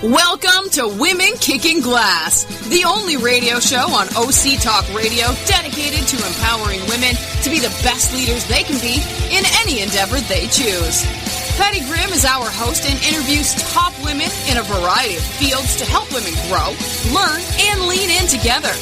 Welcome to Women Kicking Glass, the only radio show on OC Talk Radio dedicated to empowering women to be the best leaders they can be in any endeavor they choose. Patty Grimm is our host and interviews top women in a variety of fields to help women grow, learn, and lean in together.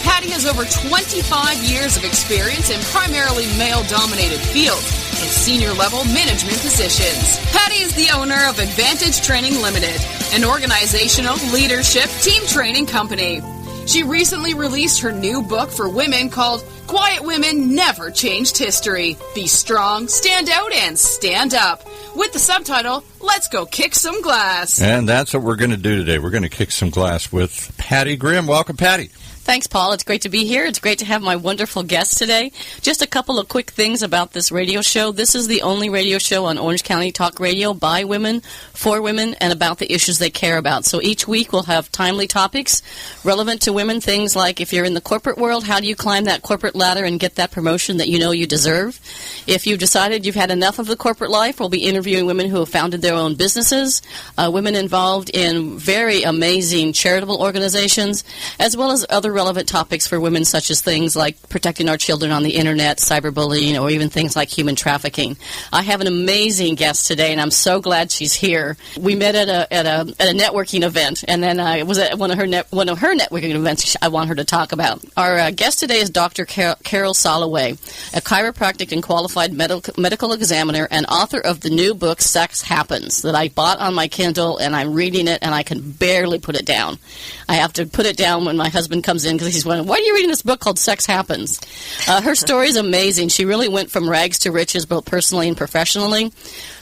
Patty has over 25 years of experience in primarily male-dominated fields in senior-level management positions. Patty is the owner of Advantage Training Limited, an organizational leadership team training company. She recently released her new book for women called Quiet Women Never Changed History. Be strong, stand out, and stand up. With the subtitle, Let's Go Kick Some Glass. And that's what we're going to do today. We're going to kick some glass with Patty Grimm. Welcome, Patty. Thanks, Paul. It's great to be here. It's great to have my wonderful guest today. Just a couple of quick things about this radio show. This is the only radio show on Orange County Talk Radio by women, for women, and about the issues they care about. So each week we'll have timely topics relevant to women, things like if you're in the corporate world, how do you climb that corporate ladder and get that promotion that you know you deserve? If you've decided you've had enough of the corporate life, we'll be interviewing women who have founded their own businesses, women involved in very amazing charitable organizations, as well as other relevant topics for women, such as things like protecting our children on the internet, cyberbullying, or even things like human trafficking. I have an amazing guest today, and I'm so glad she's here. We met at a networking event, and then I was at one of her networking events I want her to talk about. Our guest today is Dr. Carol Soloway, a chiropractic and qualified medical examiner and author of the new book, Sex Happens, that I bought on my Kindle, and I'm reading it, and I can barely put it down. I have to put it down when my husband comes in because he's wondering, why are you reading this book called Sex Happens? Her story is amazing. She really went from rags to riches, both personally and professionally.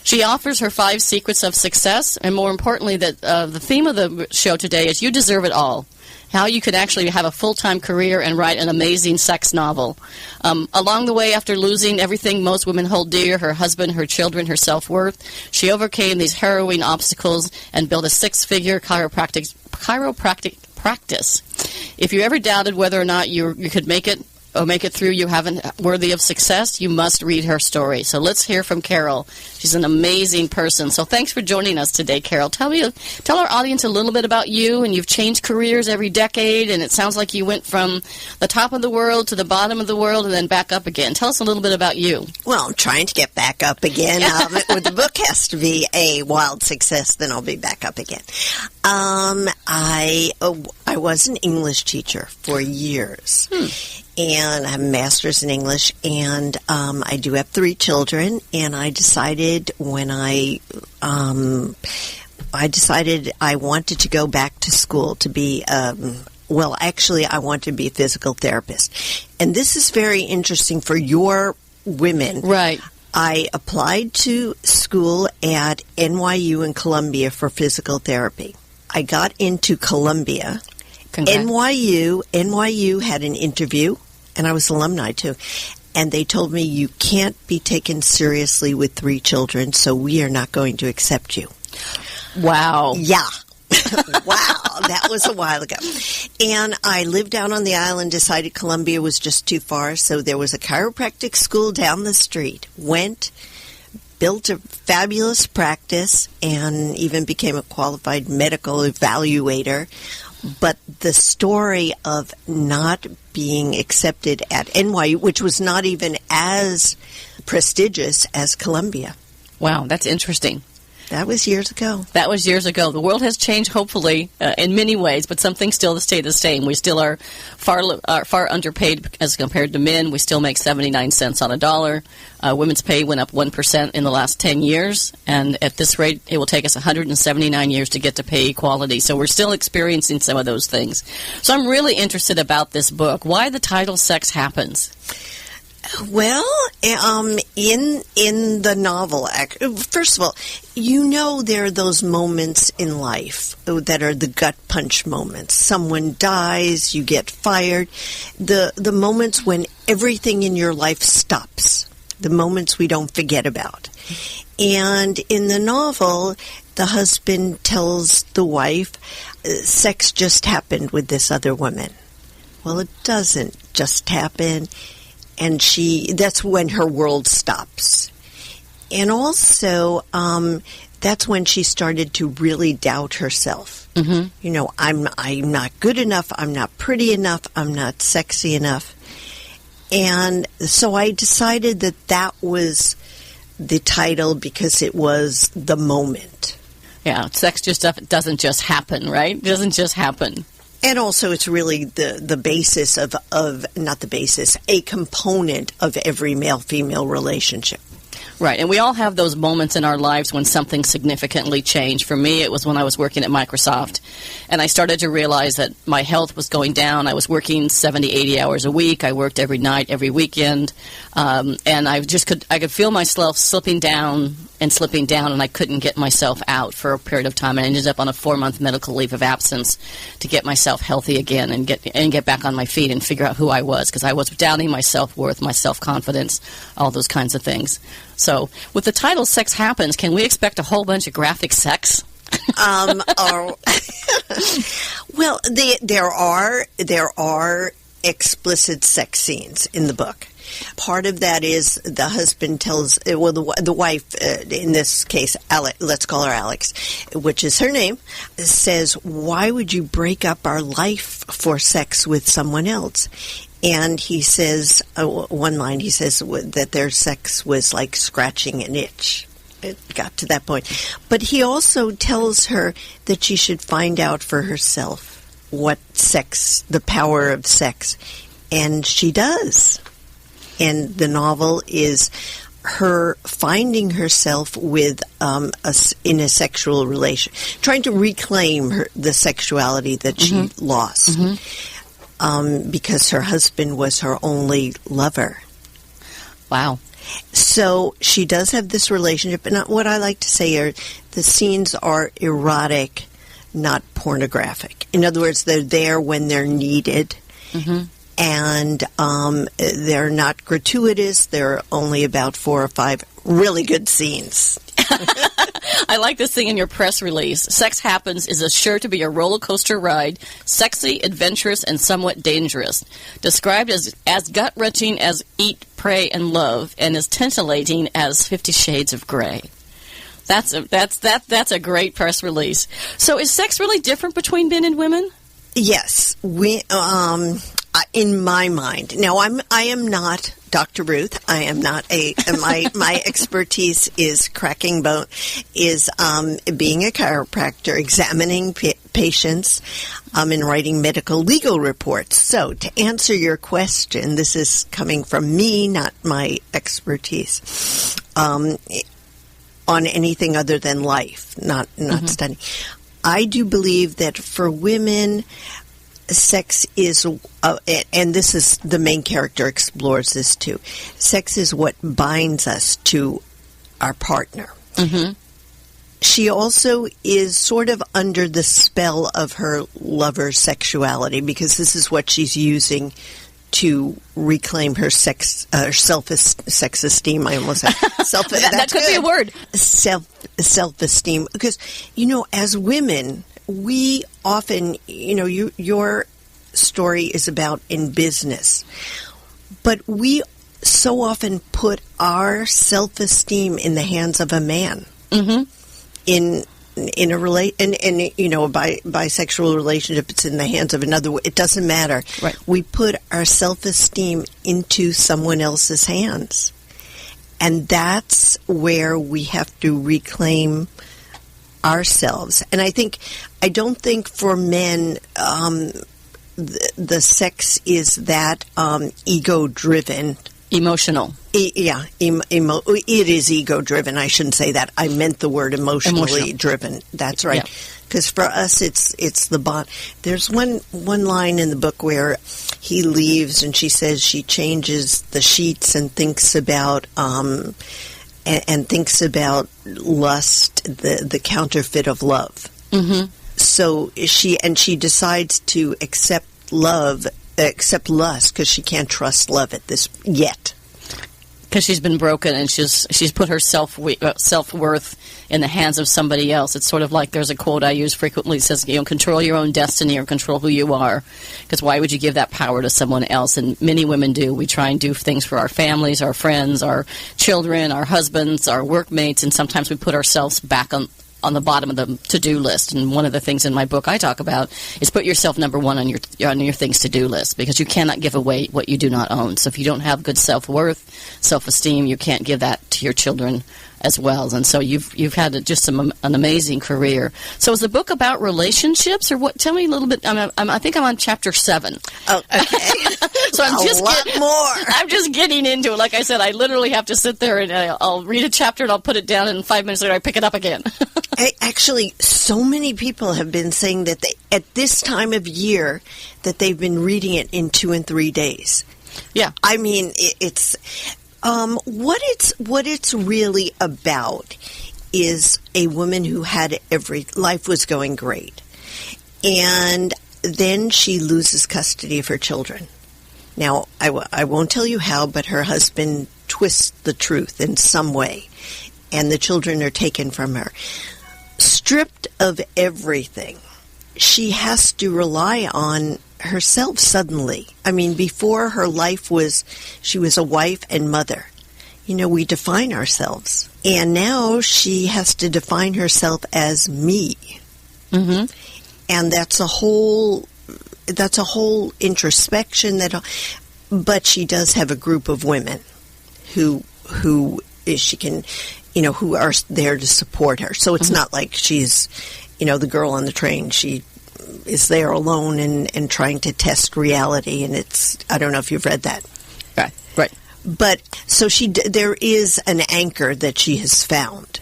She offers her 5 secrets of success, and more importantly, that the theme of the show today is you deserve it all. How you could actually have a full-time career and write an amazing sex novel. Along the way, after losing everything most women hold dear, her husband, her children, her self-worth, she overcame these harrowing obstacles and built a 6-figure chiropractic practice. If you ever doubted whether or not you could make it or make it through, you haven't worthy of success, you must read her story. So let's hear from Carol. She's an amazing person. So thanks for joining us today, Carol. Tell our audience a little bit about you, and you've changed careers every decade, and it sounds like you went from the top of the world to the bottom of the world and then back up again. Tell us a little bit about you. Well, I'm trying to get back up again. The book has to be a wild success, then I'll be back up again. I was an English teacher for years. And I have a master's in English, and I do have 3 children, and I decided when I wanted to go back to school to be, I wanted to be a physical therapist. And this is very interesting for your women. Right. I applied to school at NYU in Columbia for physical therapy. I got into Columbia. NYU had an interview, and I was alumni too, and they told me you can't be taken seriously with 3 children, so we are not going to accept you. Wow. Yeah. Wow. That was a while ago. And I lived down on the island, decided Columbia was just too far, so there was a chiropractic school down the street. Went, built a fabulous practice, and even became a qualified medical evaluator. But the story of not being accepted at NYU, which was not even as prestigious as Columbia. Wow, that's interesting. That was years ago. The world has changed, hopefully, in many ways, but some things still stay the same. We still are far underpaid as compared to men. We still make 79 cents on a dollar. Women's pay went up 1% in the last 10 years, and at this rate, it will take us 179 years to get to pay equality. So we're still experiencing some of those things. So I'm really interested about this book. Why the title Sex Happens? Well, in the novel, first of all, there are those moments in life that are the gut punch moments. Someone dies, you get fired. The moments when everything in your life stops. The moments we don't forget about. And in the novel, the husband tells the wife, sex just happened with this other woman. Well, it doesn't just happen. And that's when her world stops. And also, that's when she started to really doubt herself. Mm-hmm. You know, I'm not good enough, I'm not pretty enough, I'm not sexy enough. And so I decided that was the title because it was the moment. Yeah, sex just doesn't just happen, right? It doesn't just happen. And also it's really the basis of not the basis, a component of every male-female relationship. Right, and we all have those moments in our lives when something significantly changed. For me, it was when I was working at Microsoft, and I started to realize that my health was going down. I was working 70, 80 hours a week. I worked every night, every weekend, and I could feel myself slipping down, and I couldn't get myself out for a period of time. And I ended up on a 4-month medical leave of absence to get myself healthy again and get back on my feet and figure out who I was, because I was doubting my self-worth, my self-confidence, all those kinds of things. So, with the title "Sex Happens," can we expect a whole bunch of graphic sex? Well, there are explicit sex scenes in the book. Part of that is the husband tells, the wife, in this case, let's call her Alex, which is her name, says, "Why would you break up our life for sex with someone else?" And he says, one line, he says that their sex was like scratching an itch. It got to that point. But he also tells her that she should find out for herself what sex, the power of sex. And she does. And the novel is her finding herself with in a sexual relation, trying to reclaim the sexuality that she lost. Because her husband was her only lover. Wow. So she does have this relationship, and what I like to say are the scenes are erotic, not pornographic. In other words, they're there when they're needed, and they're not gratuitous. They're only about 4 or 5 really good scenes. I like this thing in your press release. Sex Happens is sure to be a roller coaster ride, sexy, adventurous, and somewhat dangerous. Described as gut-wrenching as Eat, Pray, and Love, and as titillating as 50 Shades of Grey. That's a great press release. So is sex really different between men and women? Yes, we in my mind. Now I am not Dr. Ruth. I am not my expertise is cracking bone, is being a chiropractor, examining patients, and writing medical legal reports. So to answer your question, this is coming from me, not my expertise, on anything other than life, not studying. I do believe that for women, sex is, and this is the main character explores this too. Sex is what binds us to our partner. She also is sort of under the spell of her lover's sexuality, because this is what she's using to reclaim her self-esteem. I almost said that could be a word. Self-esteem, because as women, we often, your story is about in business, but we so often put our self-esteem in the hands of a man. In a bisexual relationship, it's in the hands of another. It doesn't matter. Right. We put our self-esteem into someone else's hands, and that's where we have to reclaim ourselves. And I don't think for men the sex is that ego-driven. Emotional. It is ego-driven. I shouldn't say that. I meant the word emotionally driven. That's right. Because for us, it's the bond. There's one line in the book where he leaves, and she says she changes the sheets and thinks about lust, the counterfeit of love. So she decides to accept lust because she can't trust love at this yet. Because she's been broken and she's put her self-worth in the hands of somebody else. It's sort of like there's a quote I use frequently. It says, control your own destiny or control who you are. Because why would you give that power to someone else? And many women do. We try and do things for our families, our friends, our children, our husbands, our workmates, and sometimes we put ourselves back on the bottom of the to-do list. And one of the things in my book I talk about is put yourself number one on your things to-do list, because you cannot give away what you do not own. So if you don't have good self-worth, self-esteem, you can't give that to your children as well. And so you've had just an amazing career. So is the book about relationships, or what? Tell me a little bit. I think I'm on chapter 7. Oh, okay. So I'm just getting into it. Like I said, I literally have to sit there and I'll read a chapter and I'll put it down, and 5 minutes later I pick it up again. Actually, so many people have been saying that at this time of year that they've been reading it in 2 and 3 days. Yeah. I mean, it's what it's really about is a woman who had life was going great, and then she loses custody of her children. Now, I won't tell you how, but her husband twists the truth in some way, and the children are taken from her. Stripped of everything, she has to rely on herself suddenly. I mean, before her life she was a wife and mother. We define ourselves. And now she has to define herself as me. Mm-hmm. And that's a whole introspection but she does have a group of women who she can, who are there to support her. So it's not like she's, the girl on the train. She is there alone and trying to test reality. And I don't know if you've read that. Right. But so there is an anchor that she has found.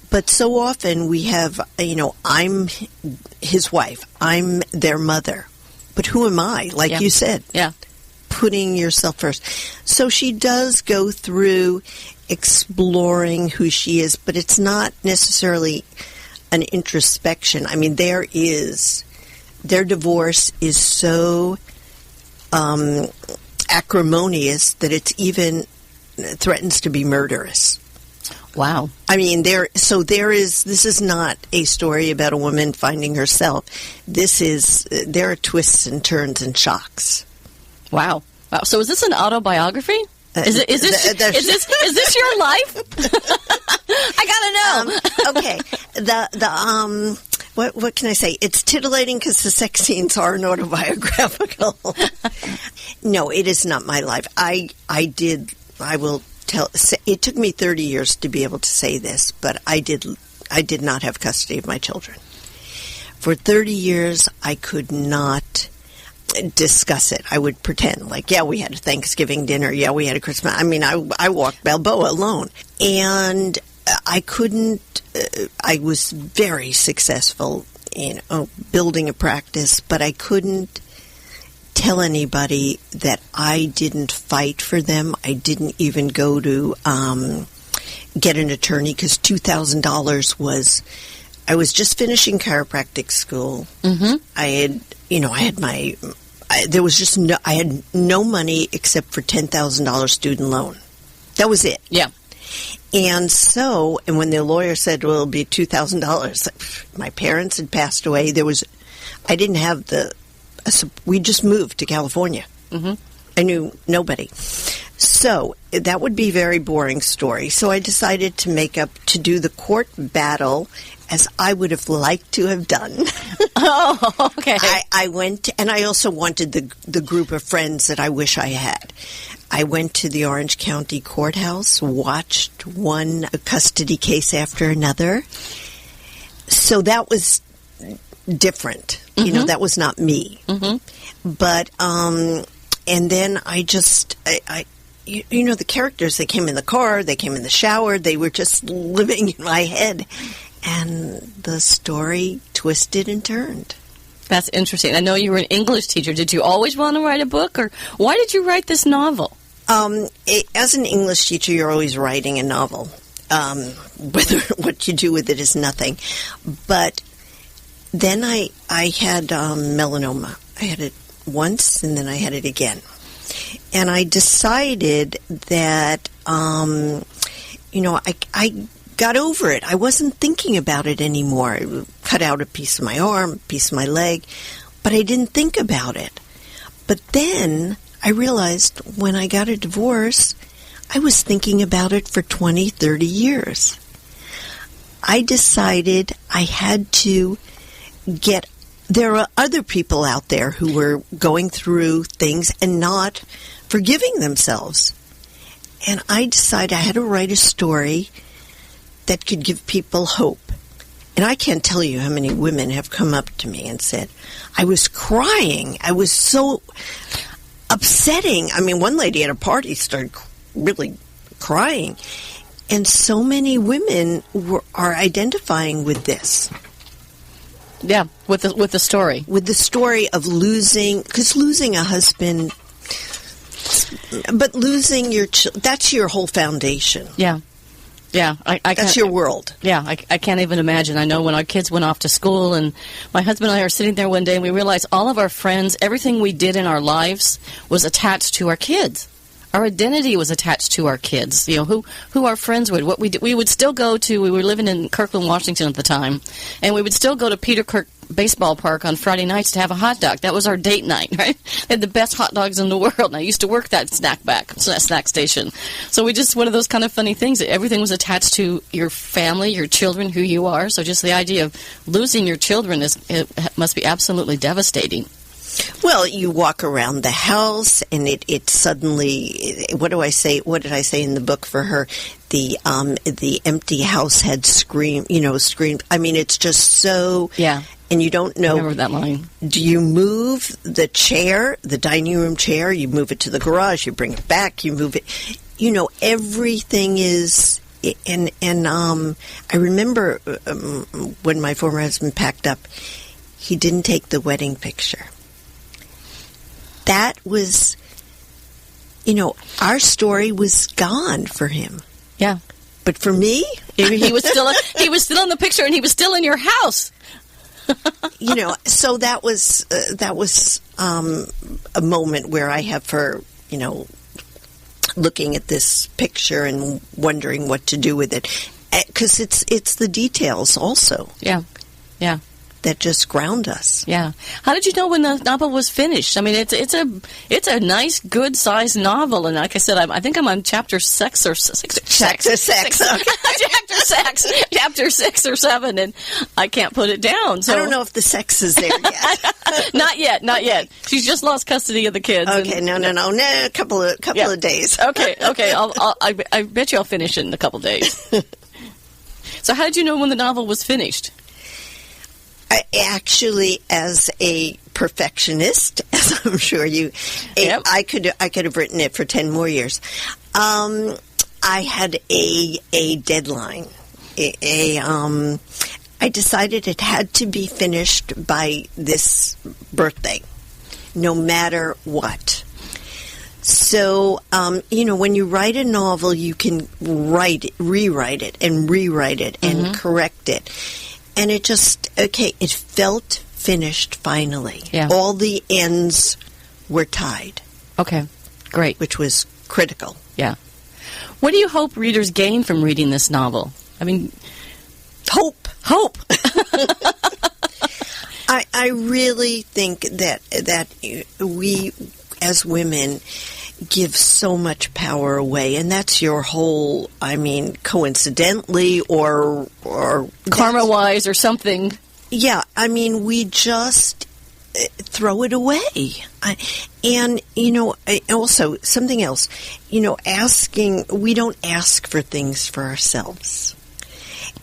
But so often we have, I'm his wife. I'm their mother. But who am I? Like you said. Yeah. Putting yourself first. So she does go through exploring who she is, but it's not necessarily an introspection. I mean, their divorce is so acrimonious that it's even threatens to be murderous. Wow. I mean, this is not a story about a woman finding herself. There are twists and turns and shocks. Wow. So is this an autobiography? Is this your life? I gotta know. Okay. What can I say? It's titillating because the sex scenes aren't autobiographical. No, it is not my life. I will tell. It took me 30 years to be able to say this, but I did not have custody of my children. For 30 years, I could not discuss it. I would pretend like, we had a Thanksgiving dinner. Yeah, we had a Christmas. I mean, I walked Balboa alone. And I couldn't, I was very successful in building a practice, but I couldn't tell anybody that I didn't fight for them. I didn't even go to get an attorney because $2,000 was, I was just finishing chiropractic school. Mm-hmm. I had no money except for $10,000 student loan. That was it. Yeah. And when the lawyer said, well, it'll be $2,000, my parents had passed away. I didn't have we just moved to California. Mm-hmm. I knew nobody. So that would be a very boring story. So I decided to do the court battle as I would have liked to have done. Oh, okay. I went, and I also wanted the group of friends that I wish I had. I went to the Orange County Courthouse, watched one custody case after another. So that was different. Mm-hmm. That was not me. Mm-hmm. But, and then I just, the characters, they came in the car, they came in the shower, they were just living in my head. And the story twisted and turned. That's interesting. I know you were an English teacher. Did you always want to write a book, or why did you write this novel? As an English teacher, you're always writing a novel. Whether what you do with it is nothing. But then I had melanoma. I had it once, and then I had it again. And I decided that I got over it. I wasn't thinking about it anymore. I cut out a piece of my arm, a piece of my leg, but I didn't think about it. But then I realized when I got a divorce, I was thinking about it for 20, 30 years. I decided I had to there are other people out there who were going through things and not forgiving themselves. And I decided I had to write a story that could give people hope. And I can't tell you how many women have come up to me and said, I was crying. I was so upsetting. I mean, one lady at a party started really crying. And so many women are identifying with this. Yeah, with the story. With the story of losing a husband, but losing that's your whole foundation. Yeah. Yeah, that's your world. Yeah, I can't even imagine. I know when our kids went off to school, and my husband and I are sitting there one day, and we realized all of our friends, everything we did in our lives was attached to our kids. Our identity was attached to our kids. You know, who our friends were, what we did. We would still go to. We were living in Kirkland, Washington at the time, and we would still go to Peter Kirk Baseball Park on Friday nights to have a hot dog. That was our date night, right? They had the best hot dogs in the world. And I used to work that snack station. So we just, one of those kind of funny things. Everything was attached to your family, your children, who you are. So just the idea of losing your children must be absolutely devastating. Well, you walk around the house, and it suddenly. What do I say? What did I say in the book for her? The empty house had screamed. I mean, it's just so. Yeah. And you don't know. I remember that line. Do you move the chair, the dining room chair? You move it to the garage. You bring it back. You move it. Everything is. And I remember when my former husband packed up, he didn't take the wedding picture. That was, our story was gone for him. Yeah, but for me, he was still in the picture, and he was still in your house. So that was a moment where I have her, looking at this picture and wondering what to do with it, because it's the details also. Yeah, yeah. That just ground us. Yeah. How did you know when the novel was finished? I mean, it's a nice, good sized novel, and like I said, I think I'm on chapter 6 or 7. Chapter 6 or 7, and I can't put it down. So I don't know if the sex is there yet. Not yet. She's just lost custody of the kids. Okay, no. A couple of days. Okay. I bet you I'll finish it in a couple days. So, how did you know when the novel was finished? Actually, as a perfectionist, as I'm sure I could have written it for 10 more years. I had a deadline. I decided it had to be finished by this birthday, no matter what. So, when you write a novel, you can rewrite it and correct it. And it it felt finished finally. Yeah. All the ends were tied. Okay, great. Which was critical. Yeah. What do you hope readers gain from reading this novel? I mean, hope. Hope. I really think that we, as women, give so much power away, and that's your whole, coincidentally or karma-wise or something. Yeah, we just throw it away. Also, something else, we don't ask for things for ourselves.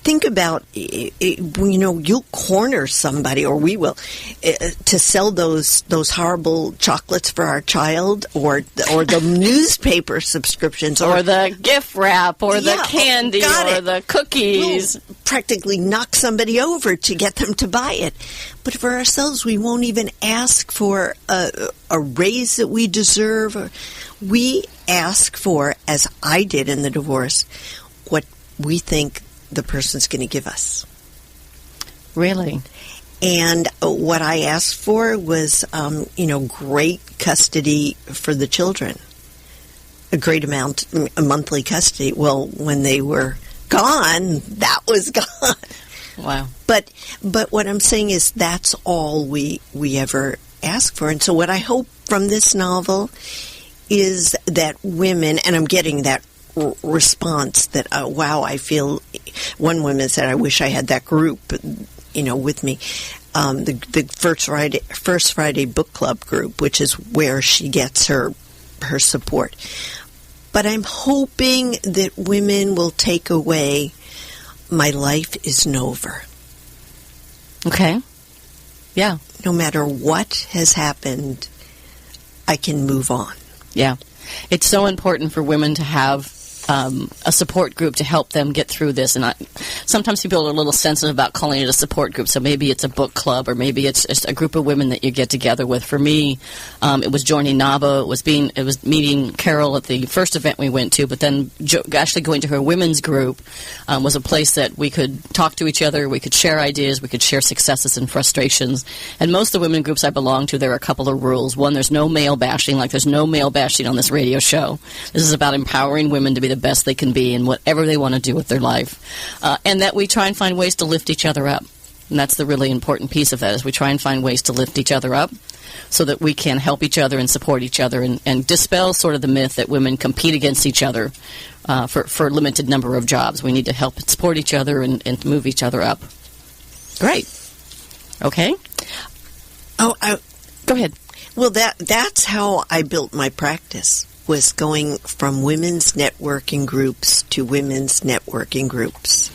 Think about, you'll corner somebody, or we will, to sell those horrible chocolates for our child, or the newspaper subscriptions, or the gift wrap, or the candy, or the cookies. We'll practically knock somebody over to get them to buy it. But for ourselves, we won't even ask for a raise that we deserve. We ask for, as I did in the divorce, what we think the person's going to give us. Really? And what I asked for was, great custody for the children. a great amount of monthly custody. Well, when they were gone, that was gone. Wow. But what I'm saying is that's all we ever ask for. And so what I hope from this novel is that women, and I'm getting that response that, wow, I feel, one woman said, I wish I had that group, with me. The First Friday Book Club group, which is where she gets her support. But I'm hoping that women will take away, my life isn't over. Okay. Yeah. No matter what has happened, I can move on. Yeah. It's so important for women to have a support group to help them get through this. And sometimes people are a little sensitive about calling it a support group. So maybe it's a book club, or maybe it's just a group of women that you get together with. For me, it was joining NAVA. It was meeting Carol at the first event we went to. But then actually going to her women's group was a place that we could talk to each other. We could share ideas. We could share successes and frustrations. And most of the women groups I belong to, there are a couple of rules. One, there's no male bashing. Like there's no male bashing on this radio show. This is about empowering women to be the best they can be in whatever they want to do with their life, and that we try and find ways to lift each other up. And that's the really important piece of that, is we try and find ways to lift each other up so that we can help each other and support each other, and dispel sort of the myth that women compete against each other for a limited number of jobs. We need to help support each other and move each other up. Great. Okay. Oh, go ahead. Well, that's how I built my practice, was going from women's networking groups to women's networking groups.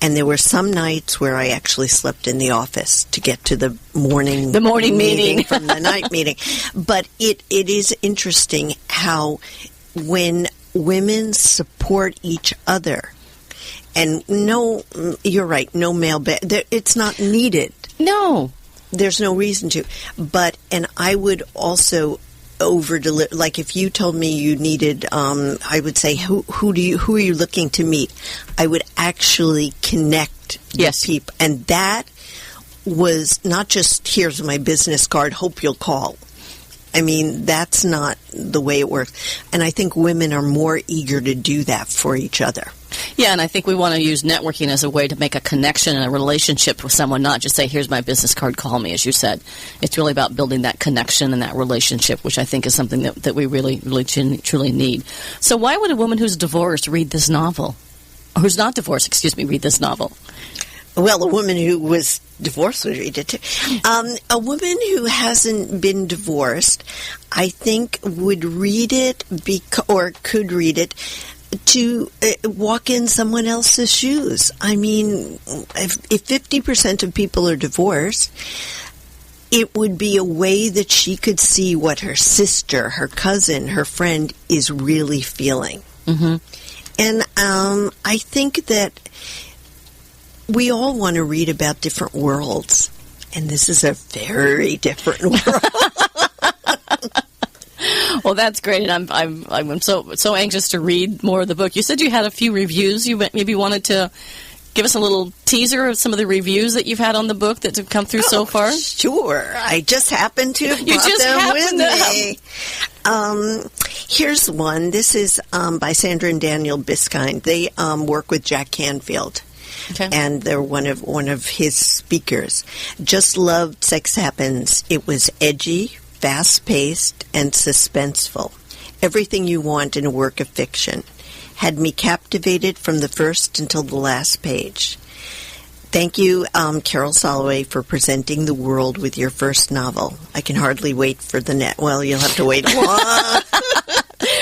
And there were some nights where I actually slept in the office to get to the morning meeting from the night meeting. But it is interesting how when women support each other, and no, you're right, no male, it's not needed. No. There's no reason to. And I would also over-deliver. Like if you told me you needed, I would say, who are you looking to meet? I would actually connect yes. people. And that was not just, here's my business card, hope you'll call. I mean, that's not the way it works. And I think women are more eager to do that for each other. Yeah, and I think we want to use networking as a way to make a connection and a relationship with someone, not just say, here's my business card, call me, as you said. It's really about building that connection and that relationship, which I think is something that we really, really truly need. So why would a woman who's divorced read this novel? Or who's not divorced, read this novel? Well, a woman who was divorced would read it too. A woman who hasn't been divorced, I think, would read it or could read it to walk in someone else's shoes. I mean, if 50% of people are divorced, it would be a way that she could see what her sister, her cousin, her friend is really feeling. Mm-hmm. And I think that we all want to read about different worlds, and this is a very different world. Well, that's great, and I'm so anxious to read more of the book. You said you had a few reviews. You maybe wanted to give us a little teaser of some of the reviews that you've had on the book that have come through so far. Sure, I just happened to have brought them with me. Here's one. This is by Sandra and Daniel Biskind. They work with Jack Canfield. Okay. And they're one of his speakers. Just loved Sex Happens. It was edgy, fast-paced, and suspenseful. Everything you want in a work of fiction. Had me captivated from the first until the last page. Thank you, Carol Soloway, for presenting the world with your first novel. I can hardly wait for the net. Well, you'll have to wait a while.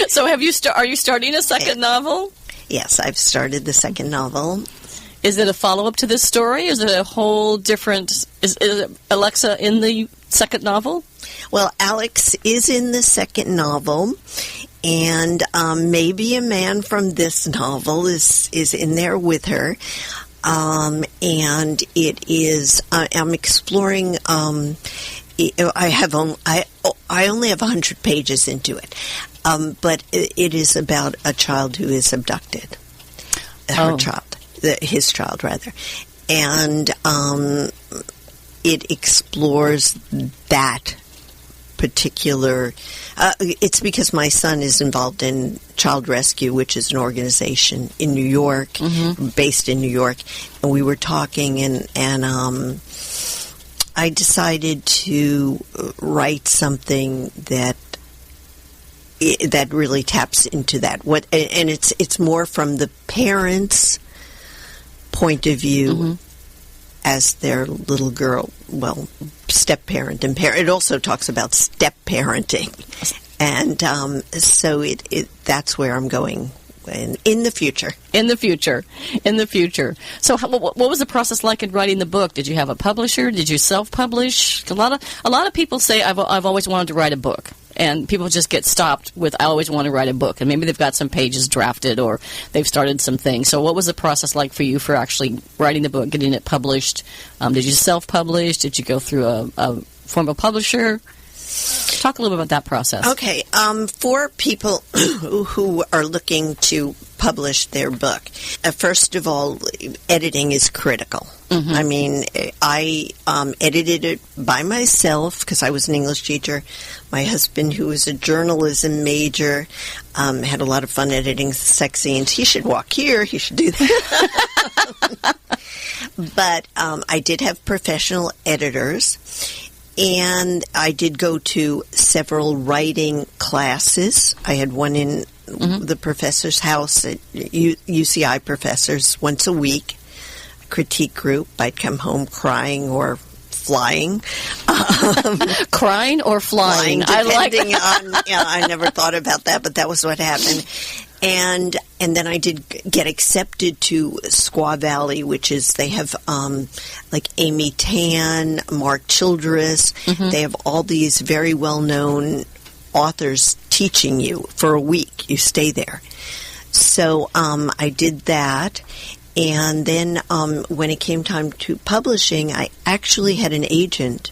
So are you starting a second novel? Yes, I've started the second novel. Is it a follow-up to this story? Is it a whole different... Is Alexa in the second novel? Well, Alex is in the second novel, and maybe a man from this novel is in there with her. And it is... I'm exploring... I only have 100 pages into it, but it is about a child who is abducted. Her child. His child, rather. And it explores that particular... It's because my son is involved in Child Rescue, which is an organization in New York, based in New York. And we were talking, and I decided to write something that really taps into that. And it's more from the parents' point of view as their little girl, well, step-parent and parent. It also talks about step-parenting. And so that's where I'm going in the future. In the future. So what was the process like in writing the book? Did you have a publisher? Did you self-publish? A lot of people say, I've always wanted to write a book. And people just get stopped with, I always want to write a book. And maybe they've got some pages drafted or they've started some things. So what was the process like for you for actually writing the book, getting it published? Did you self-publish? Did you go through a formal publisher? Talk a little bit about that process. Okay. For people who are looking to publish their book, first of all, editing is critical. I mean, I edited it by myself because I was an English teacher. My husband, who was a journalism major, had a lot of fun editing sex scenes. He should walk here. He should do that. But I did have professional editors. And I did go to several writing classes. I had one in the professor's house at UCI professors once a week, a critique group. I'd come home crying or flying. Crying or flying? Depending on, I never thought about that, but that was what happened. And then I did get accepted to Squaw Valley, which is, they have like Amy Tan, Mark Childress. They have all these very well-known authors teaching you for a week. You stay there. So I did that. And then when it came time to publishing, I actually had an agent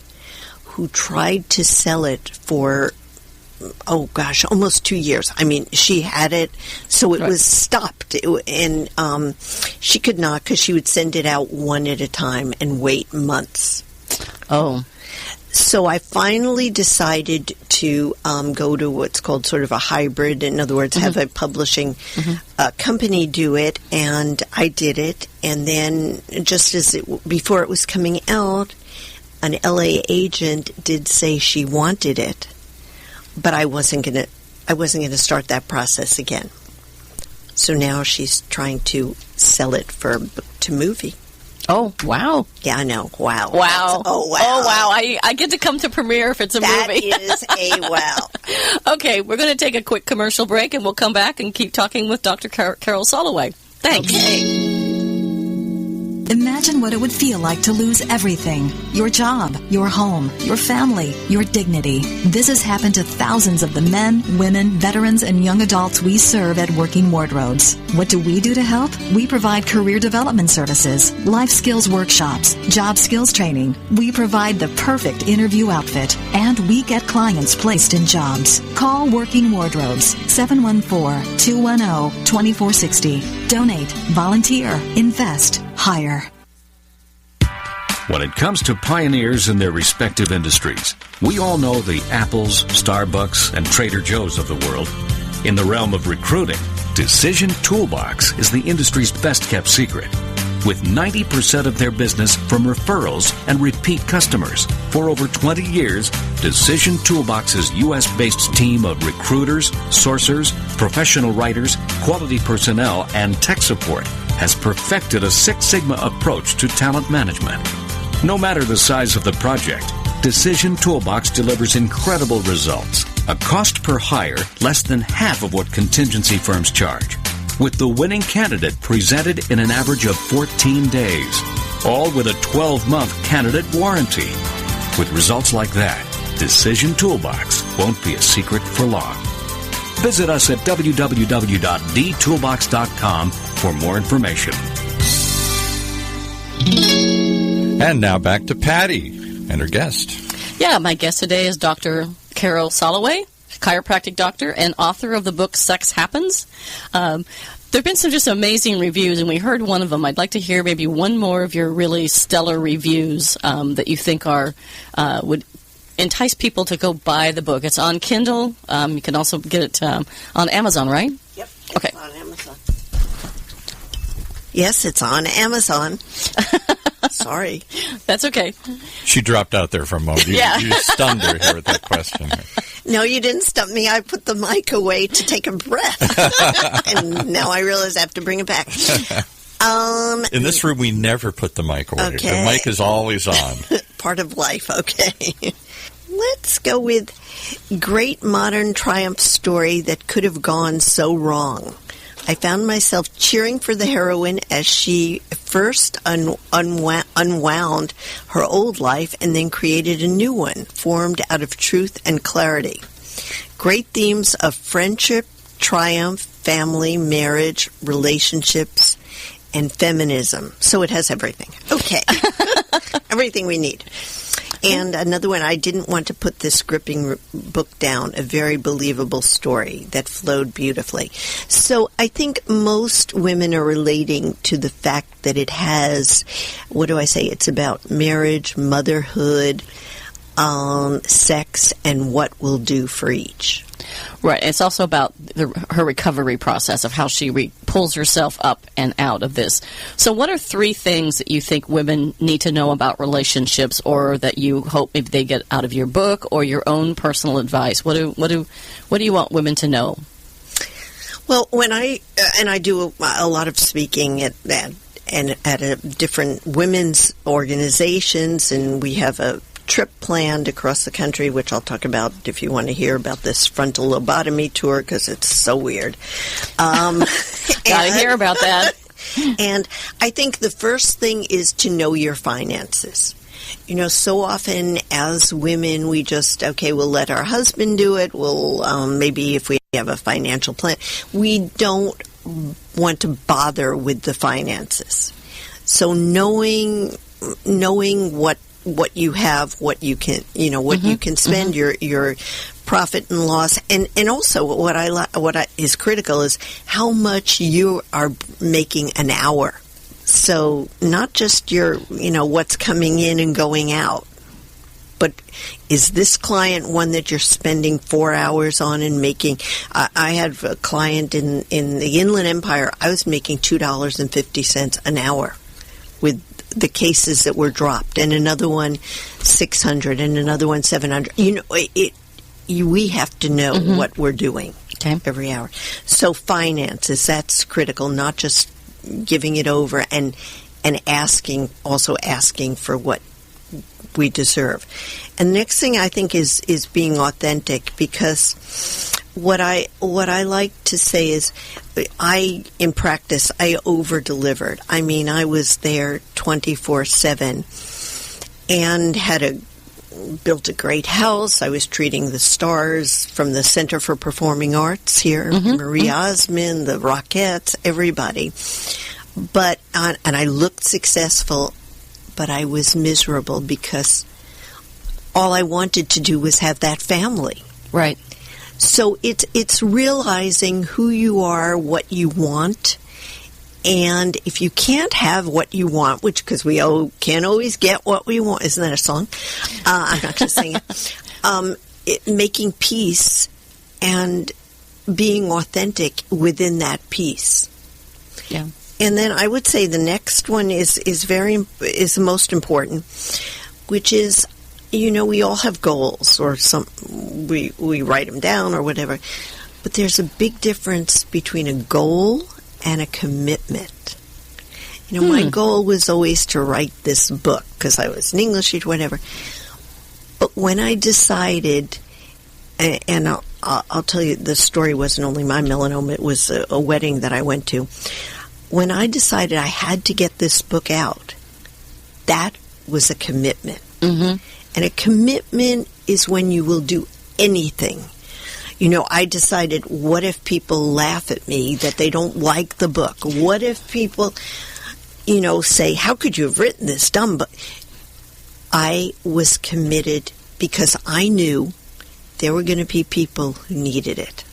who tried to sell it for almost 2 years. I mean, she had it, so it was stopped. And she could not, because she would send it out one at a time and wait months. Oh. So I finally decided to go to what's called sort of a hybrid. In other words, have a publishing company do it, and I did it. And then just before it was coming out, an LA agent did say she wanted it. But I wasn't gonna start that process again. So now she's trying to sell it to movie. Oh, wow. Yeah, I know. Wow. Wow. Oh, wow. Oh, wow. I get to come to premiere if it's a movie. That is a wow. Okay, we're going to take a quick commercial break, and we'll come back and keep talking with Dr. Carol Soloway. Thanks. Okay. Imagine what it would feel like to lose everything. Your job, your home, your family, your dignity. This has happened to thousands of the men, women, veterans, and young adults we serve at Working Wardrobes. What do we do to help? We provide career development services, life skills workshops, job skills training. We provide the perfect interview outfit, and we get clients placed in jobs. Call Working Wardrobes, 714-210-2460. Donate, volunteer, invest, hire. When it comes to pioneers in their respective industries, we all know the Apples, Starbucks, and Trader Joe's of the world. In the realm of recruiting, Decision Toolbox is the industry's best-kept secret. With 90% of their business from referrals and repeat customers. For over 20 years, Decision Toolbox's U.S.-based team of recruiters, sourcers, professional writers, quality personnel, and tech support has perfected a Six Sigma approach to talent management. No matter the size of the project, Decision Toolbox delivers incredible results. A cost per hire less than half of what contingency firms charge, with the winning candidate presented in an average of 14 days, all with a 12-month candidate warranty. With results like that, Decision Toolbox won't be a secret for long. Visit us at www.dtoolbox.com for more information. And now back to Patty and her guest. Yeah, my guest today is Dr. Carol Soloway, chiropractic doctor and author of the book Sex Happens. There have been some just amazing reviews, and we heard one of them. I'd like to hear maybe one more of your really stellar reviews that you think are would entice people to go buy the book? It's on Kindle. You can also get it on Amazon, right? Yep. Okay. On Amazon. Yes, it's on Amazon. Sorry. That's okay. She dropped out there for a moment. You stunned her here with that question. No, you didn't stump me. I put the mic away to take a breath. And now I realize I have to bring it back. In this room, we never put the mic away. Okay. The mic is always on. Part of life, okay. Let's go with great modern triumph story that could have gone so wrong. I found myself cheering for the heroine as she first unwound her old life and then created a new one, formed out of truth and clarity. Great themes of friendship, triumph, family, marriage, relationships, and feminism. So it has everything. Okay. Everything we need. And another one, I didn't want to put this gripping book down, a very believable story that flowed beautifully. So I think most women are relating to the fact that it has, it's about marriage, motherhood, sex, and what we'll do for each. Right. It's also about her recovery process of how she pulls herself up and out of this. So what are 3 things that you think women need to know about relationships, or that you hope maybe they get out of your book or your own personal advice? What do you want women to know? Well, when I do a lot of speaking at different women's organizations, and we have a trip planned across the country, which I'll talk about if you want to hear about this frontal lobotomy tour, because it's so weird. Gotta hear about that. And I think the first thing is to know your finances. You know, so often as women, we just, we'll let our husband do it. We'll, maybe if we have a financial plan, we don't want to bother with the finances. So knowing what you have, what you can, you can spend, your profit and loss, and also what is critical is how much you are making an hour. So not just your, what's coming in and going out, but is this client one that you're spending 4 hours on and making? I had a client in the Inland Empire. I was making $2.50 an hour with the cases that were dropped, and another one $600, and another one $700. We have to know what we're doing every hour. So finances, that's critical. Not just giving it over and asking for what we deserve. And the next thing I think is being authentic, because what I like to say is in practice, I over-delivered. I mean, I was there 24/7 and built a great house. I was treating the stars from the Center for Performing Arts here, Marie Osmond, the Rockettes, everybody. But and I looked successful, but I was miserable because all I wanted to do was have that family. Right. So it's realizing who you are, what you want, and if you can't have what you want, because we can't always get what we want. Isn't that a song? I'm not going to sing it. Making peace and being authentic within that peace. Yeah. And then I would say the next one is the most important, which is, we all have goals, or we write them down or whatever. But there's a big difference between a goal and a commitment. My goal was always to write this book because I was an English teacher, whatever. But when I decided, and I'll tell you, the story wasn't only my melanoma, it was a wedding that I went to. When I decided I had to get this book out, that was a commitment. And a commitment is when you will do anything. I decided, what if people laugh at me that they don't like the book? What if people, say, how could you have written this dumb book? I was committed because I knew there were going to be people who needed it.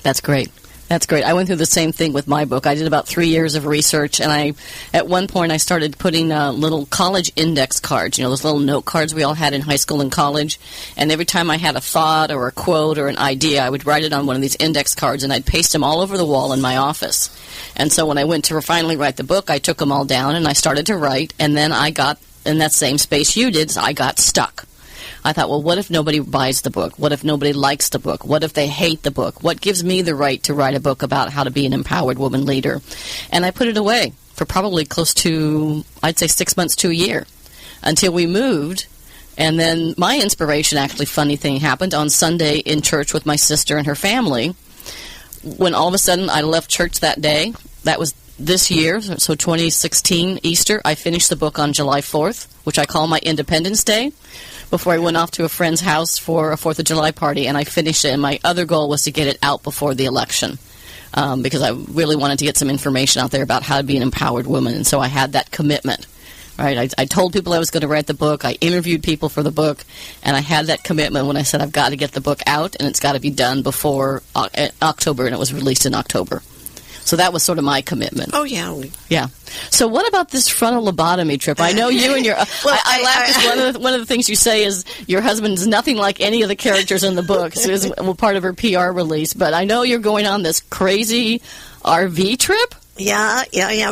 That's great. That's great. I went through the same thing with my book. I did about 3 years of research, and at one point I started putting little college index cards, those little note cards we all had in high school and college, and every time I had a thought or a quote or an idea, I would write it on one of these index cards, and I'd paste them all over the wall in my office. And so when I went to finally write the book, I took them all down, and I started to write, and then I got, in that same space you did, I got stuck. I thought, well, what if nobody buys the book? What if nobody likes the book? What if they hate the book? What gives me the right to write a book about how to be an empowered woman leader? And I put it away for probably close to, I'd say 6 months to a year, until we moved. And then my inspiration, actually, funny thing happened on Sunday in church with my sister and her family, when all of a sudden I left church that day. That was this year, so 2016 Easter. I finished the book on July 4th, which I call my Independence Day, before I went off to a friend's house for a 4th of July party, and I finished it. And my other goal was to get it out before the election, because I really wanted to get some information out there about how to be an empowered woman. And so I had that commitment. Right? I told people I was going to write the book. I interviewed people for the book, and I had that commitment when I said I've got to get the book out, and it's got to be done before October, and it was released in October. So that was sort of my commitment. Oh, yeah. Yeah. So what about this frontal lobotomy trip? I know you and your... I laugh because one of the things you say is your husband is nothing like any of the characters in the book. So it was part of her PR release. But I know you're going on this crazy RV trip? Yeah.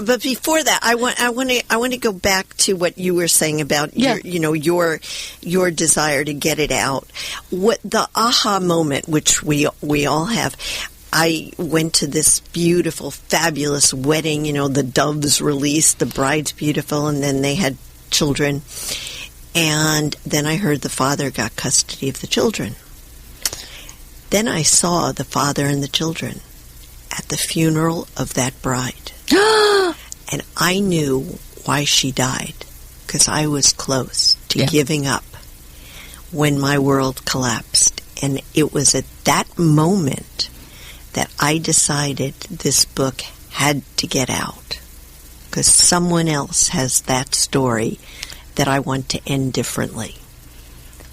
But before that, I want to go back to what you were saying about your desire to get it out. What the aha moment, which we all have. I went to this beautiful, fabulous wedding. The doves released, the bride's beautiful, and then they had children. And then I heard the father got custody of the children. Then I saw the father and the children at the funeral of that bride. And I knew why she died, because I was close to giving up when my world collapsed. And it was at that moment that I decided this book had to get out, because someone else has that story that I want to end differently.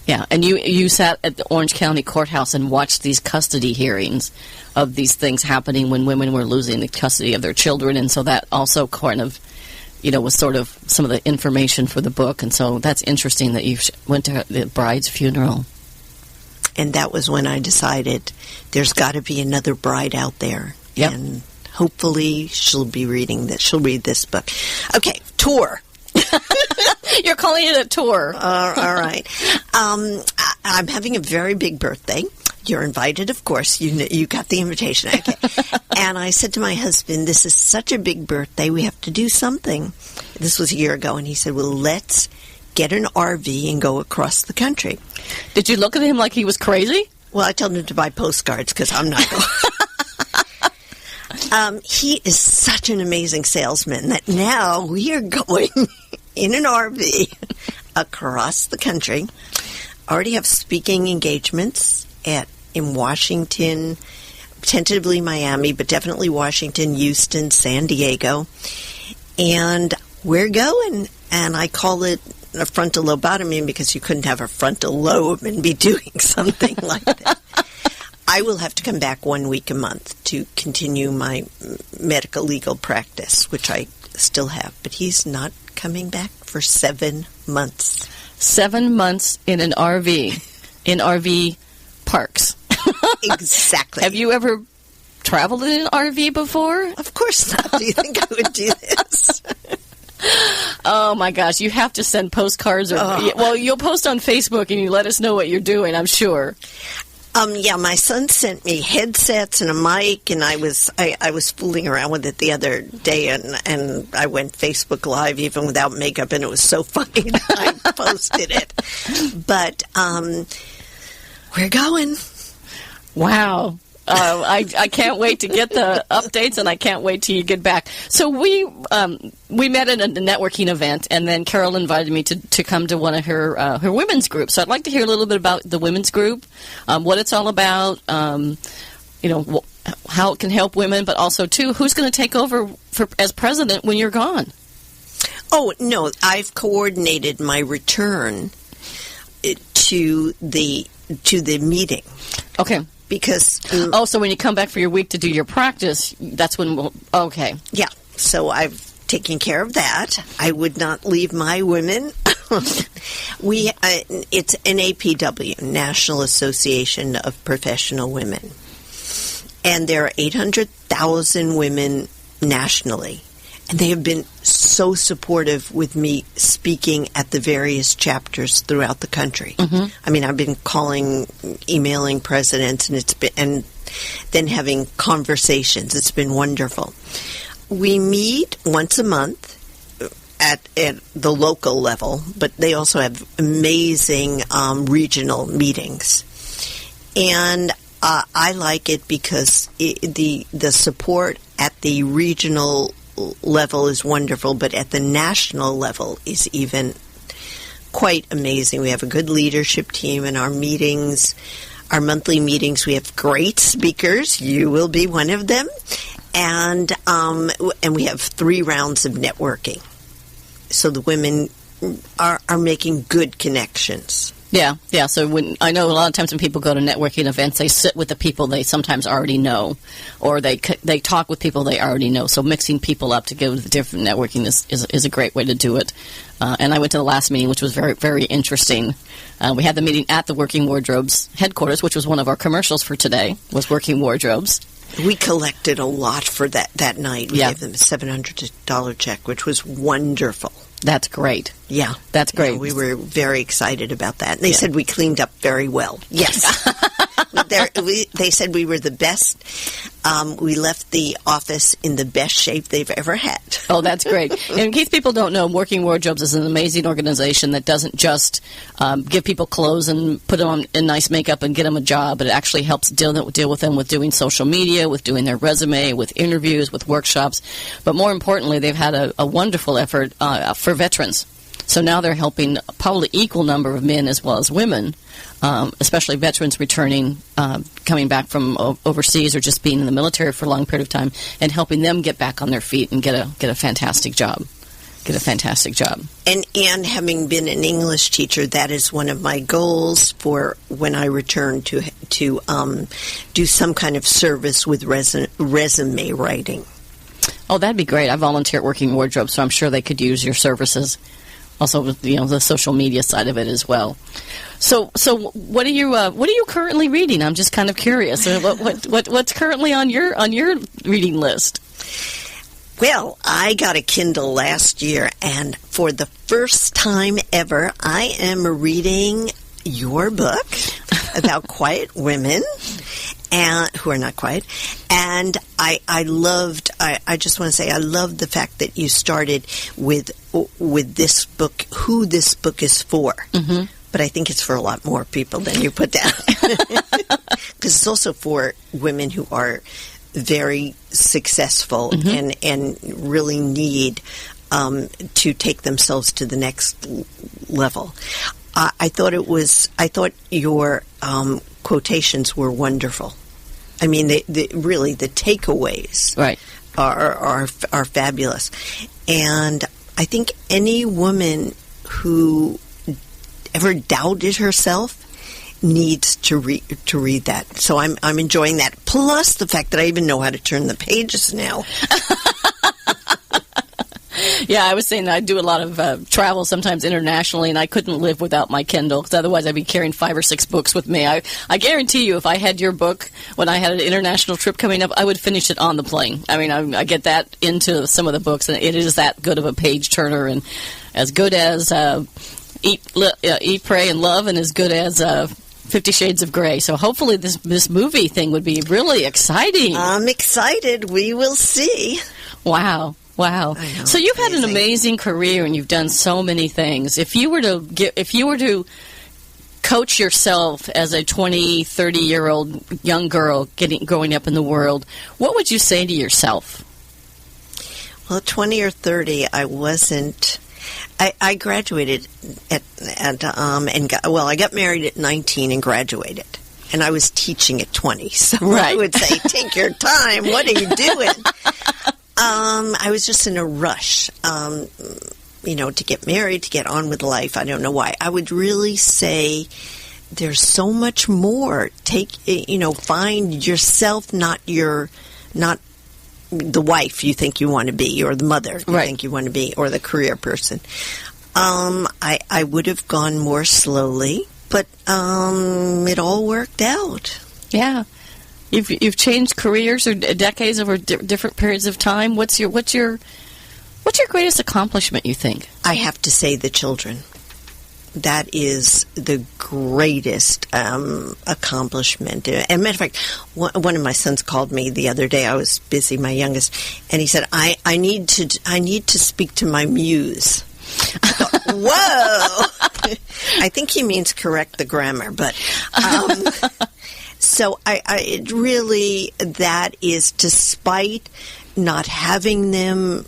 Yeah, and you sat at the Orange County Courthouse and watched these custody hearings of these things happening when women were losing the custody of their children, and so that also kind of, was sort of some of the information for the book, and so that's interesting that you went to the bride's funeral. And that was when I decided there's got to be another bride out there. Yep. And hopefully she'll read this book. Okay, tour. You're calling it a tour. All right. I'm having a very big birthday. You're invited, of course. You got the invitation. Okay. And I said to my husband, this is such a big birthday. We have to do something. This was a year ago. And he said, well, let's get an RV and go across the country. Did you look at him like he was crazy? Well, I told him to buy postcards because I'm not going. He is such an amazing salesman that now we are going in an RV across the country. Already have speaking engagements in Washington, tentatively Miami, but definitely Washington, Houston, San Diego. And we're going, and I call it a frontal lobotomy because you couldn't have a frontal lobe and be doing something like that. I will have to come back 1 week a month to continue my medical legal practice, which I still have. But he's not coming back for 7 months. 7 months in an RV, in RV parks. Exactly. Have you ever traveled in an RV before? Of course not. Do you think I would do this? Oh, my gosh. You have to send postcards. Well, you'll post on Facebook and you let us know what you're doing, I'm sure. Yeah, my son sent me headsets and a mic, and I was fooling around with it the other day, and I went Facebook Live even without makeup, and it was so funny that I posted it. But we're going. Wow. I can't wait to get the updates, and I can't wait till you get back. So we met at a networking event, and then Carol invited me to come to one of her women's groups. So I'd like to hear a little bit about the women's group, what it's all about, how it can help women, but also, too, who's going to take over as president when you're gone? Oh, no, I've coordinated my return to the meeting. Okay. because... so when you come back for your week to do your practice, that's when okay. Yeah, so I've taken care of that. I would not leave my women. It's NAPW, National Association of Professional Women. And there are 800,000 women nationally. And they have been so supportive with me speaking at the various chapters throughout the country. Mm-hmm. I mean, I've been emailing presidents, and then having conversations. It's been wonderful. We meet once a month at the local level, but they also have amazing regional meetings. And I like it because the support at the regional level is wonderful, but at the national level is even quite amazing. We have a good leadership team in our meetings, our monthly meetings. We have great speakers. You will be one of them. And we have 3 rounds of networking. So the women are making good connections. Yeah. So I know a lot of times when people go to networking events, they sit with the people they sometimes already know, or they talk with people they already know. So mixing people up to go to the different networking is a great way to do it. And I went to the last meeting, which was very, very interesting. We had the meeting at the Working Wardrobes headquarters, which was one of our commercials for today, was Working Wardrobes. We collected a lot for that night. We gave them a $700 check, which was wonderful. That's great. Yeah. That's great. Yeah, we were very excited about that. And they said we cleaned up very well. Yes. They said we were the best. We left the office in the best shape they've ever had. Oh, that's great. And in case people don't know, Working Wardrobes is an amazing organization that doesn't just give people clothes and put them on in nice makeup and get them a job, but it actually helps deal with them with doing social media, with doing their resume, with interviews, with workshops. But more importantly, they've had a wonderful effort for veterans. So now they're helping probably equal number of men as well as women, especially veterans returning, coming back from overseas or just being in the military for a long period of time, and helping them get back on their feet and get a fantastic job. And having been an English teacher, that is one of my goals for when I return to do some kind of service with resume writing. Oh, that'd be great. I volunteer at Working Wardrobes, so I'm sure they could use your services. Also, the social media side of it as well. So what are you currently reading? I'm just kind of curious. What's currently on your reading list? Well, I got a Kindle last year, and for the first time ever, I am reading your book about quiet women. And who are not quiet. And I just want to say I loved the fact that you started with this book, who this book is for. Mm-hmm. But I think it's for a lot more people than you put down. Because it's also for women who are very successful and really need to take themselves to the next level. I thought your quotations were wonderful. I mean, really the takeaways are fabulous, and I think any woman who ever doubted herself needs to read that. So I'm enjoying that. Plus the fact that I even know how to turn the pages now. Yeah, I was saying that I do a lot of travel, sometimes internationally, and I couldn't live without my Kindle, because otherwise I'd be carrying 5 or 6 books with me. I guarantee you, if I had your book when I had an international trip coming up, I would finish it on the plane. I mean, I get that into some of the books, and it is that good of a page turner, and as good as Eat, Pray, and Love, and as good as 50 Shades of Grey. So hopefully this movie thing would be really exciting. I'm excited. We will see. Wow. So you've had an amazing career, and you've done so many things. If you were to coach yourself as a 20, 30-year-old young girl growing up in the world, what would you say to yourself? Well, at 20 or 30, I wasn't. I graduated I got married at 19 and graduated. And I was teaching at 20, so I would say, take your time. What are you doing? I was just in a rush, to get married, to get on with life. I don't know why. I would really say there's so much more. Find yourself, not the wife you think you want to be, or the mother you think you want to be, or the career person. I would have gone more slowly, but it all worked out. Yeah. You've changed careers or decades over different periods of time. What's your greatest accomplishment, you think? I have to say the children. That is the greatest accomplishment. And matter of fact, one of my sons called me the other day. I was busy, my youngest, and he said, "I need to speak to my muse." I thought, whoa! I think he means correct the grammar, but so it really, that is, despite not having them,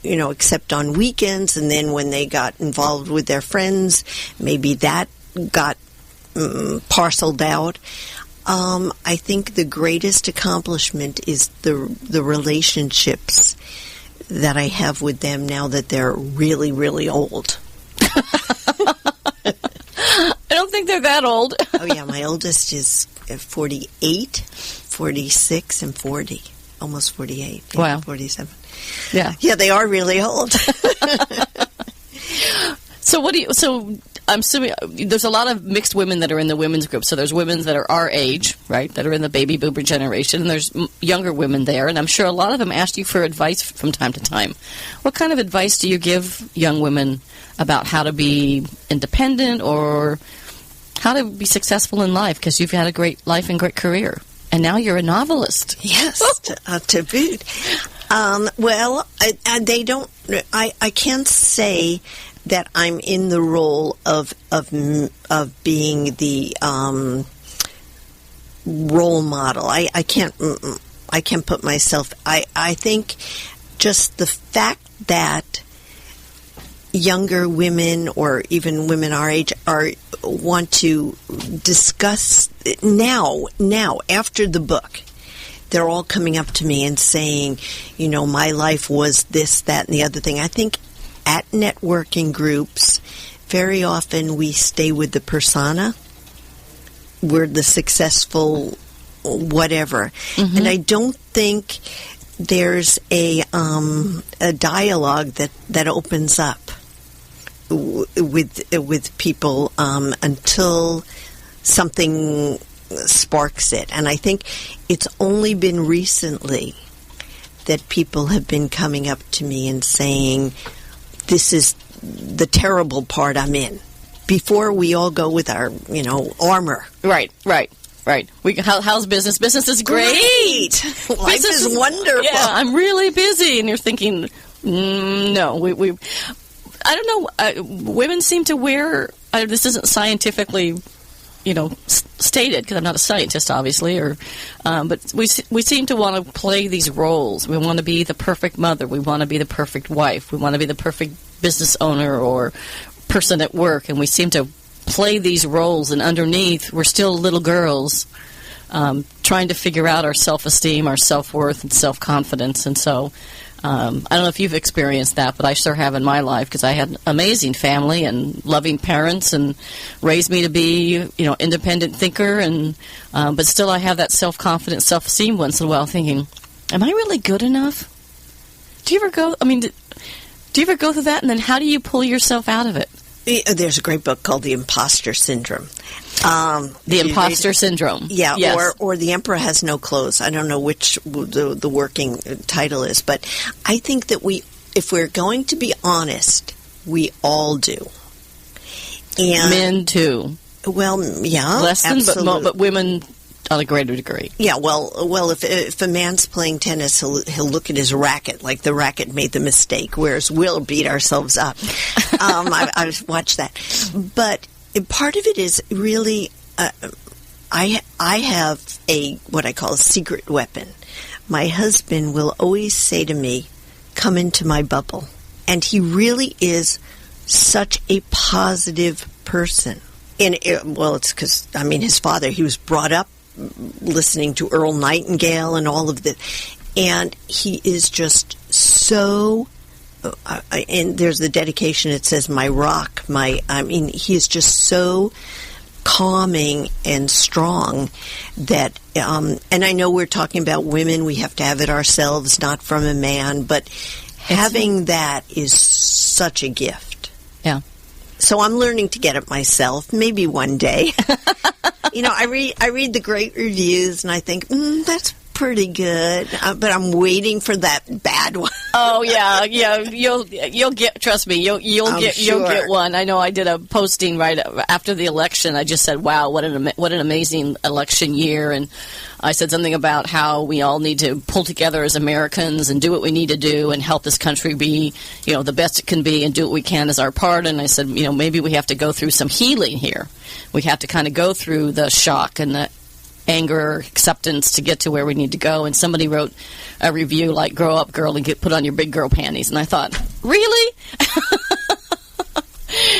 except on weekends, and then when they got involved with their friends, maybe that got parceled out. I think the greatest accomplishment is the relationships that I have with them now that they're really, really old. I don't think they're that old. Oh, yeah, my oldest is 48, 46, and 40. Almost 48. Wow. 47. Yeah. Yeah, they are really old. So I'm assuming there's a lot of mixed women that are in the women's group. So there's women that are our age, right, that are in the baby boomer generation, and there's younger women there. And I'm sure a lot of them ask you for advice from time to time. What kind of advice do you give young women about how to be independent or how to be successful in life? Because you've had a great life and great career. And now you're a novelist. Yes, to boot. Well, they don't. I can't say that I'm in the role of being the role model. I can't put myself. I think just the fact that younger women, or even women our age, want to discuss now after the book. They're all coming up to me and saying, my life was this, that, and the other thing. I think at networking groups, very often we stay with the persona. We're the successful whatever. Mm-hmm. And I don't think there's a dialogue that opens up with people until something sparks it. And I think it's only been recently that people have been coming up to me and saying, this is the terrible part I'm in. Before we all go with our, armor. Right. How's business? Business is great. Life is wonderful. Yeah, I'm really busy. And you're thinking, no, we I don't know. Women seem to wear. This isn't scientifically, stated, because I'm not a scientist, obviously. But we seem to want to play these roles. We want to be the perfect mother. We want to be the perfect wife. We want to be the perfect business owner or person at work. And we seem to play these roles. And underneath, we're still little girls trying to figure out our self-esteem, our self-worth, and self-confidence. And so. I don't know if you've experienced that, but I sure have in my life, because I had an amazing family and loving parents and raised me to be, independent thinker. And but still, I have that self-confidence, self-esteem once in a while, thinking, "Am I really good enough?" Do you ever go? Do you ever go through that? And then, how do you pull yourself out of it? There's a great book called The Imposter Syndrome. The Imposter Syndrome. Yeah, yes. or The Emperor Has No Clothes. I don't know which the working title is, but I think that if we're going to be honest, we all do. And men too. Well, yeah, less than, but women on a greater degree. Yeah, well, if a man's playing tennis, he'll look at his racket like the racket made the mistake, whereas we'll beat ourselves up. I've watched that, but part of it is really, I have what I call a secret weapon. My husband will always say to me, "Come into my bubble," and he really is such a positive person. And it's because his father, he was brought up listening to Earl Nightingale and all of that, and he is just so. And there's the dedication. It says, "My rock." He is just so calming and strong that, and I know we're talking about women, we have to have it ourselves, not from a man, but having that is such a gift. Yeah. So I'm learning to get it myself, maybe one day. I read the great reviews and I think, that's pretty good, but I'm waiting for that bad one. Oh yeah, you'll get. Trust me, you'll get one. I know. I did a posting right after the election. I just said, "Wow, what an amazing election year!" And I said something about how we all need to pull together as Americans and do what we need to do and help this country be, the best it can be, and do what we can as our part. And I said, maybe we have to go through some healing here. We have to kind of go through the shock and the anger, acceptance to get to where we need to go. And somebody wrote a review like, "Grow up, girl, and put on your big girl panties." And I thought, really?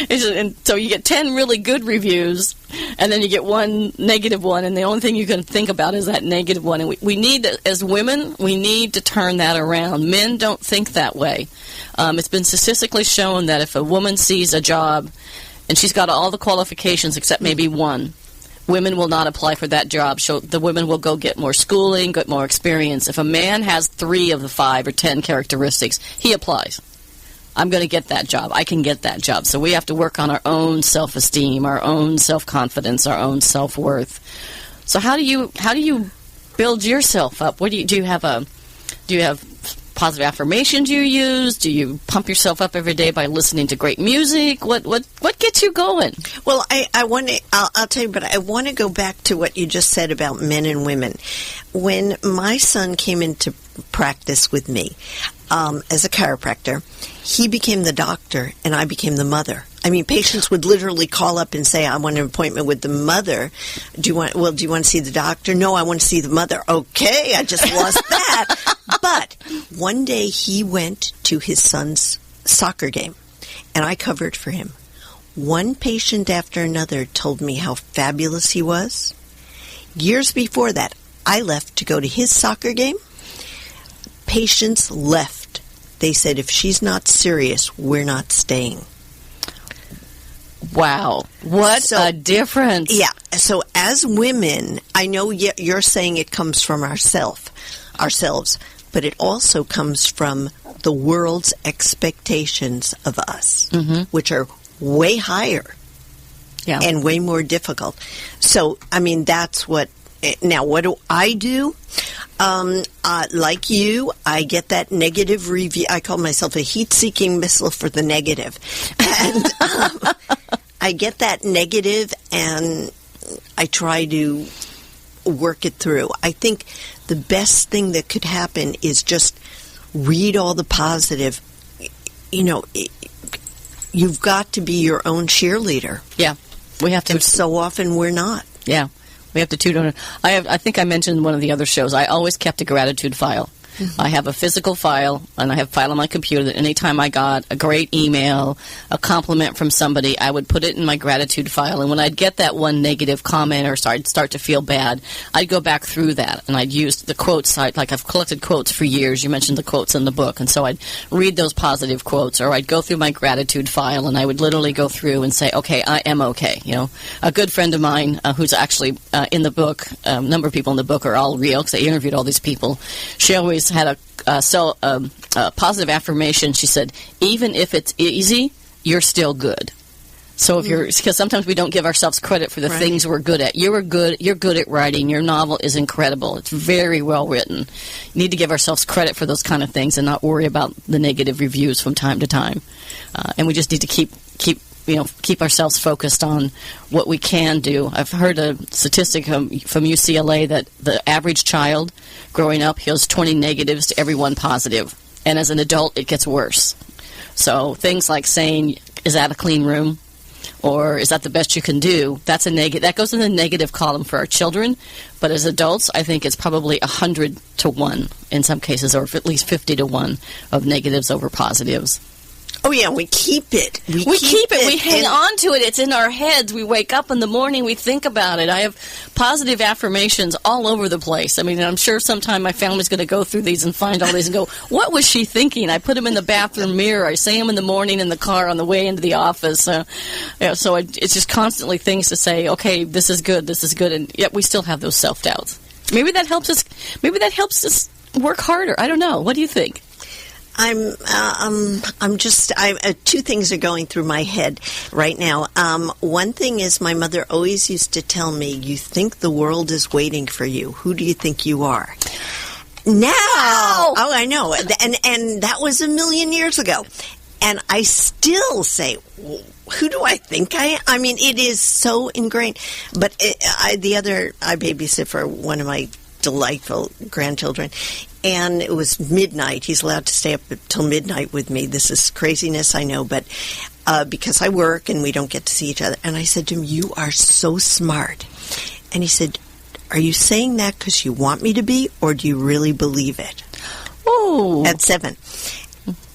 And so you get 10 really good reviews, and then you get one negative one, and the only thing you can think about is that negative one. And we need, as women, we need to turn that around. Men don't think that way. It's been statistically shown that if a woman sees a job and she's got all the qualifications except maybe one, women will not apply for that job. So the women will go get more schooling, get more experience. If a man has 3 of the 5 or 10 characteristics, he applies. I'm going to get that job. I can get that job. So we have to work on our own self-esteem, our own self-confidence, our own self-worth. So how do you build yourself up? Do you have positive affirmations you use? Do you pump yourself up every day by listening to great music? What gets you going? Well, I'll tell you, but I want to go back to what you just said about men and women. When my son came into practice with me as a chiropractor, he became the doctor and I became the mother. I mean, patients would literally call up and say, "I want an appointment with the mother. Do you want to see the doctor?" "No, I want to see the mother." "Okay, I just lost that." But one day he went to his son's soccer game, and I covered for him. One patient after another told me how fabulous he was. Years before that, I left to go to his soccer game. Patients left. They said, "If she's not serious, we're not staying." Wow. What a difference. Yeah. So as women, I know you're saying it comes from ourselves, but it also comes from the world's expectations of us, which are way higher and way more difficult. So, I mean, that's what... Now, what do I do? Like you, I get that negative review. I call myself a heat-seeking missile for the negative. And I get that negative, and I try to work it through. I think the best thing that could happen is just read all the positive. You've got to be your own cheerleader. Yeah, we have to. And so often we're not. Yeah. We have to tune on it. I think I mentioned in one of the other shows, I always kept a gratitude file. I have a physical file, and I have a file on my computer that anytime I got a great email, a compliment from somebody, I would put it in my gratitude file. And when I'd get that one negative comment or I'd start to feel bad, I'd go back through that, and I'd use the quotes. I've collected quotes for years. You mentioned the quotes in the book. And so I'd read those positive quotes, or I'd go through my gratitude file, and I would literally go through and say, okay, I am okay. A good friend of mine who's actually in the book, a number of people in the book are all real because I interviewed all these people. She always had a positive affirmation. She said, "Even if it's easy, you're still good." So if because sometimes we don't give ourselves credit for the things we're good at. You're good at writing. Your novel is incredible. It's very well written. You need to give ourselves credit for those kind of things and not worry about the negative reviews from time to time. And we just need to keep ourselves focused on what we can do. I've heard a statistic from UCLA that the average child growing up has 20 negatives to every one positive. And as an adult, it gets worse. So things like saying, "Is that a clean room?" or "Is that the best you can do?" That's a negative. That goes in the negative column for our children. But as adults, I think it's probably 100 to 1 in some cases, or at least 50 to 1 of negatives over positives. Oh, yeah, we keep it. We keep it. We hang on to it. It's in our heads. We wake up in the morning, we think about it. I have positive affirmations all over the place. I mean, I'm sure sometime my family's going to go through these and find all these and go, what was she thinking? I put them in the bathroom mirror. I say them in the morning in the car on the way into the office. It's just constantly things to say, okay, this is good, and yet we still have those self-doubts. Maybe that helps us work harder. I don't know. What do you think? Two things are going through my head right now. One thing is my mother always used to tell me, you think the world is waiting for you. Who do you think you are? Now! Oh, I know. And that was 1,000,000 years ago. And I still say, who do I think I am? I mean, it is so ingrained. But I babysit for one of my delightful grandchildren. And it was midnight. He's allowed to stay up till midnight with me. This is craziness, I know, but because I work and we don't get to see each other. And I said to him, you are so smart. And he said, are you saying that because you want me to be, or do you really believe it? Oh. At 7.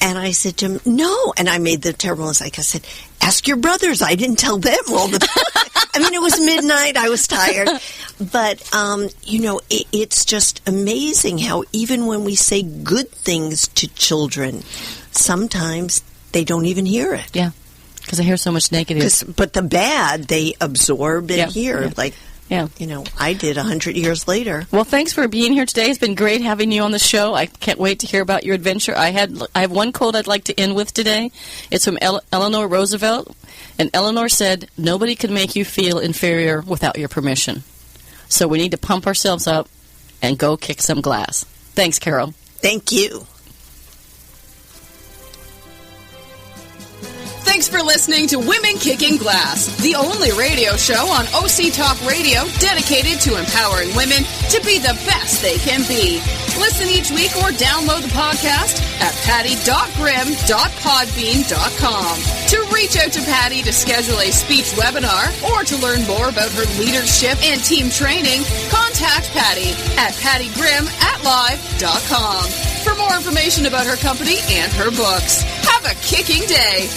And I said to him, no. And I made the terrible mistake. I said, ask your brothers. I didn't tell them all the time. I mean, it was midnight. I was tired. But, it's just amazing how even when we say good things to children, sometimes they don't even hear it. Yeah, because I hear so much negative. But the bad, they absorb and hear. Yeah. Like, yeah. I did 100 years later. Well, thanks for being here today. It's been great having you on the show. I can't wait to hear about your adventure. I have one quote I'd like to end with today. It's from Eleanor Roosevelt. And Eleanor said, nobody can make you feel inferior without your permission. So we need to pump ourselves up and go kick some glass. Thanks, Carol. Thank you. Thanks for listening to Women Kicking Glass, the only radio show on OC Talk Radio dedicated to empowering women to be the best they can be. Listen each week or download the podcast at patty.grimm.podbean.com. To reach out to Patty to schedule a speech webinar or to learn more about her leadership and team training, contact Patty at pattygrimm@live.com. For more information about her company and her books, have a kicking day.